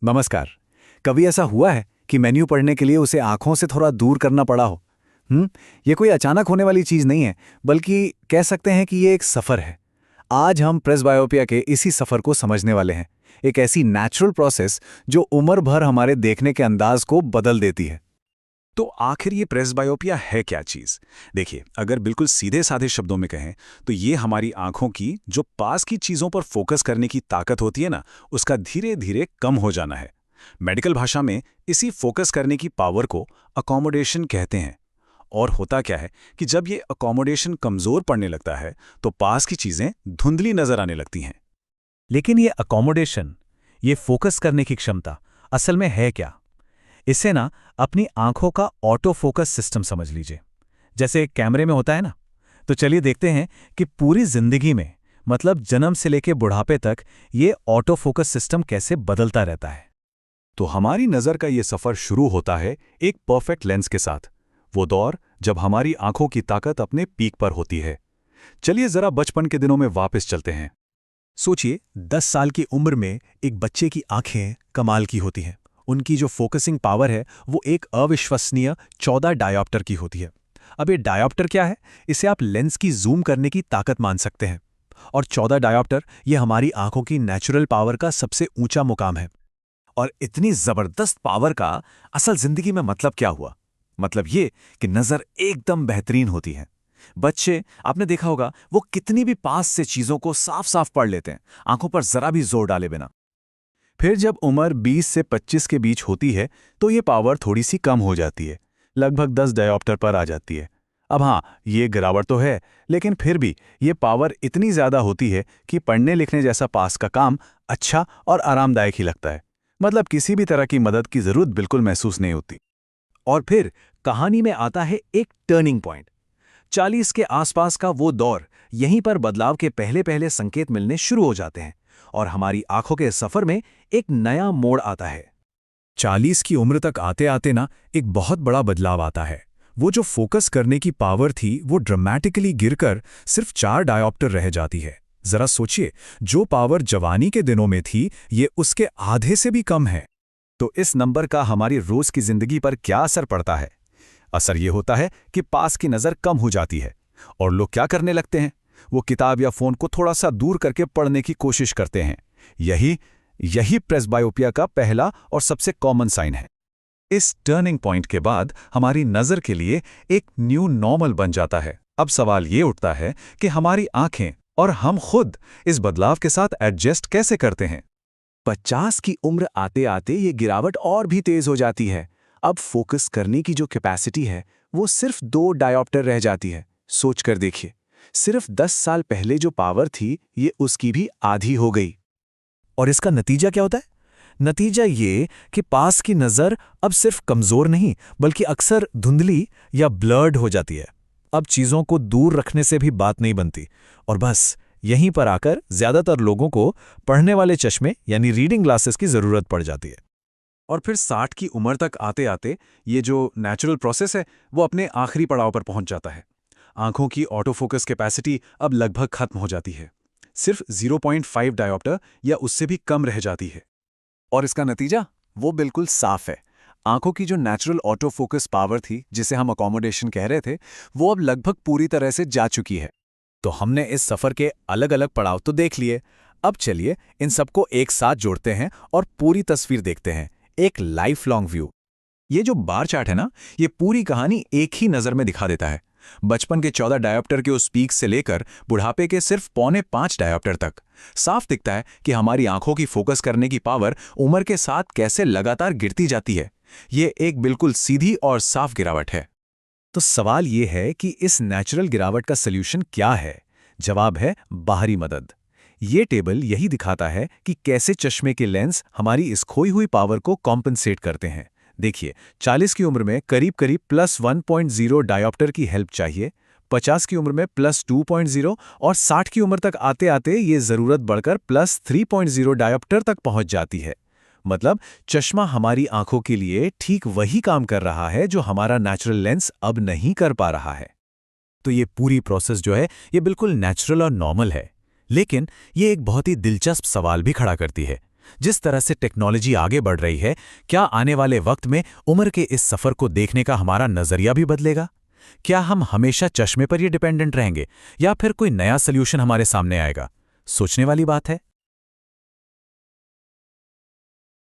नमस्कार। कभी ऐसा हुआ है कि मेन्यू पढ़ने के लिए उसे आंखों से थोड़ा दूर करना पड़ा हो? ये कोई अचानक होने वाली चीज नहीं है, बल्कि कह सकते हैं कि ये एक सफर है। आज हम प्रेसबायोपिया के इसी सफर को समझने वाले हैं। एक ऐसी नेचुरल प्रोसेस जो उम्र भर हमारे देखने के अंदाज को बदल देती है। तो आखिर ये प्रेसबायोपिया है क्या चीज? देखिए, अगर बिल्कुल सीधे साधे शब्दों में कहें तो ये हमारी आंखों की जो पास की चीजों पर फोकस करने की ताकत होती है ना, उसका धीरे धीरे कम हो जाना है। मेडिकल भाषा में इसी फोकस करने की पावर को अकोमोडेशन कहते हैं। और होता क्या है कि जब ये अकोमोडेशन कमजोर पड़ने लगता है तो पास की चीजें धुंधली नजर आने लगती हैं। लेकिन ये अकोमोडेशन, ये फोकस करने की क्षमता असल में है क्या? इसे ना अपनी आंखों का ऑटो फोकस सिस्टम समझ लीजिए। जैसे एक कैमरे में होता है ना। तो चलिए देखते हैं कि पूरी जिंदगी में, मतलब जन्म से लेकर बुढ़ापे तक, ये ऑटो फोकस सिस्टम कैसे बदलता रहता है। तो हमारी नजर का ये सफर शुरू होता है एक परफेक्ट लेंस के साथ। वो दौर जब हमारी आंखों की ताकत अपने पीक पर होती है। चलिए जरा बचपन के दिनों में वापस चलते हैं। सोचिए, 10 साल की उम्र में एक बच्चे की आंखें कमाल की होती हैं। उनकी जो फोकसिंग पावर है वो एक अविश्वसनीय 14 डायोप्टर की होती है। अब ये डायोप्टर क्या है? इसे आप लेंस की जूम करने की ताकत मान सकते हैं। और 14 डायोप्टर ये हमारी आंखों की नेचुरल पावर का सबसे ऊंचा मुकाम है। और इतनी जबरदस्त पावर का असल जिंदगी में मतलब क्या हुआ? मतलब ये कि नजर एकदम बेहतरीन होती है। बच्चे, आपने देखा होगा, वो कितनी भी पास से चीजों को साफ साफ पढ़ लेते हैं, आंखों पर जरा भी जोर डाले बिना। फिर जब उम्र 20 से 25 के बीच होती है तो ये पावर थोड़ी सी कम हो जाती है, लगभग 10 डायोप्टर पर आ जाती है। अब हाँ, ये गिरावट तो है, लेकिन फिर भी ये पावर इतनी ज़्यादा होती है कि पढ़ने लिखने जैसा पास का काम अच्छा और आरामदायक ही लगता है। मतलब किसी भी तरह की मदद की ज़रूरत बिल्कुल महसूस नहीं होती। और फिर कहानी में आता है एक टर्निंग पॉइंट। 40 के आसपास का वो दौर, यहीं पर बदलाव के पहले पहले संकेत मिलने शुरू हो जाते हैं और हमारी आंखों के सफर में एक नया मोड़ आता है। 40 की उम्र तक आते आते ना एक बहुत बड़ा बदलाव आता है। वो जो फोकस करने की पावर थी वो ड्रामेटिकली गिरकर सिर्फ 4 डायोप्टर रह जाती है। जरा सोचिए, जो पावर जवानी के दिनों में थी ये उसके आधे से भी कम है। तो इस नंबर का हमारी रोज की जिंदगी पर क्या असर पड़ता है? असर ये होता है कि पास की नजर कम हो जाती है और लोग क्या करने लगते हैं? वो किताब या फोन को थोड़ा सा दूर करके पढ़ने की कोशिश करते हैं। यही प्रेसबायोपिया का पहला और सबसे कॉमन साइन है। इस टर्निंग पॉइंट के बाद हमारी नजर के लिए एक न्यू नॉर्मल बन जाता है। अब सवाल ये उठता है कि हमारी आंखें और हम खुद इस बदलाव के साथ एडजस्ट कैसे करते हैं। 50 की उम्र आते आते ये गिरावट और भी तेज हो जाती है। अब फोकस करने की जो कैपेसिटी है वो सिर्फ 2 डायोप्टर रह जाती है। सोच कर देखिए, सिर्फ 10 साल पहले जो पावर थी ये उसकी भी आधी हो गई। और इसका नतीजा क्या होता है? नतीजा ये कि पास की नज़र अब सिर्फ कमज़ोर नहीं, बल्कि अक्सर धुंधली या ब्लर्ड हो जाती है। अब चीज़ों को दूर रखने से भी बात नहीं बनती और बस यहीं पर आकर ज़्यादातर लोगों को पढ़ने वाले चश्मे यानी रीडिंग ग्लासेस की ज़रूरत पड़ जाती है। और फिर 60 की उम्र तक आते आते ये जो नेचुरल प्रोसेस है वो अपने आखिरी पड़ाव पर पहुंच जाता है। आंखों की ऑटो फोकस कैपेसिटी अब लगभग खत्म हो जाती है। सिर्फ 0.5 डायोप्टर या उससे भी कम रह जाती है। और इसका नतीजा वो बिल्कुल साफ है। आंखों की जो नेचुरल ऑटो फोकस पावर थी, जिसे हम अकोमोडेशन कह रहे थे, वो अब लगभग पूरी तरह से जा चुकी है। तो हमने इस सफ़र के अलग अलग पड़ाव तो देख लिए। अब चलिए इन सबको एक साथ जोड़ते हैं और पूरी तस्वीर देखते हैं, एक लाइफ लॉन्ग व्यू। ये जो बार चार्ट है ना, ये पूरी कहानी एक ही नज़र में दिखा देता है। बचपन के 14 डायोप्टर के उस पीक से लेकर बुढ़ापे के सिर्फ 4.25 डायोप्टर तक साफ दिखता है कि हमारी आंखों की फोकस करने की पावर उम्र के साथ कैसे लगातार गिरती जाती है। ये एक बिल्कुल सीधी और साफ गिरावट है। तो सवाल ये है कि इस नेचुरल गिरावट का सल्यूशन क्या है? जवाब है बाहरी मदद। ये टेबल यही दिखाता है कि कैसे चश्मे के लेंस हमारी इस खोई हुई पावर को कॉम्पनसेट करते हैं। देखिए, 40 की उम्र में करीब करीब +1.0 डायोप्टर की हेल्प चाहिए, 50 की उम्र में +2.0 और 60 की उम्र तक आते आते ये ज़रूरत बढ़कर +3.0 डायोप्टर तक पहुंच जाती है। मतलब चश्मा हमारी आंखों के लिए ठीक वही काम कर रहा है जो हमारा नेचुरल लेंस अब नहीं कर पा रहा है। तो ये पूरी प्रोसेस जो है ये बिल्कुल नेचुरल और नॉर्मल है, लेकिन ये एक बहुत ही दिलचस्प सवाल भी खड़ा करती है। जिस तरह से टेक्नोलॉजी आगे बढ़ रही है, क्या आने वाले वक्त में उम्र के इस सफ़र को देखने का हमारा नज़रिया भी बदलेगा? क्या हम हमेशा चश्मे पर ही डिपेंडेंट रहेंगे या फिर कोई नया सॉल्यूशन हमारे सामने आएगा? सोचने वाली बात है।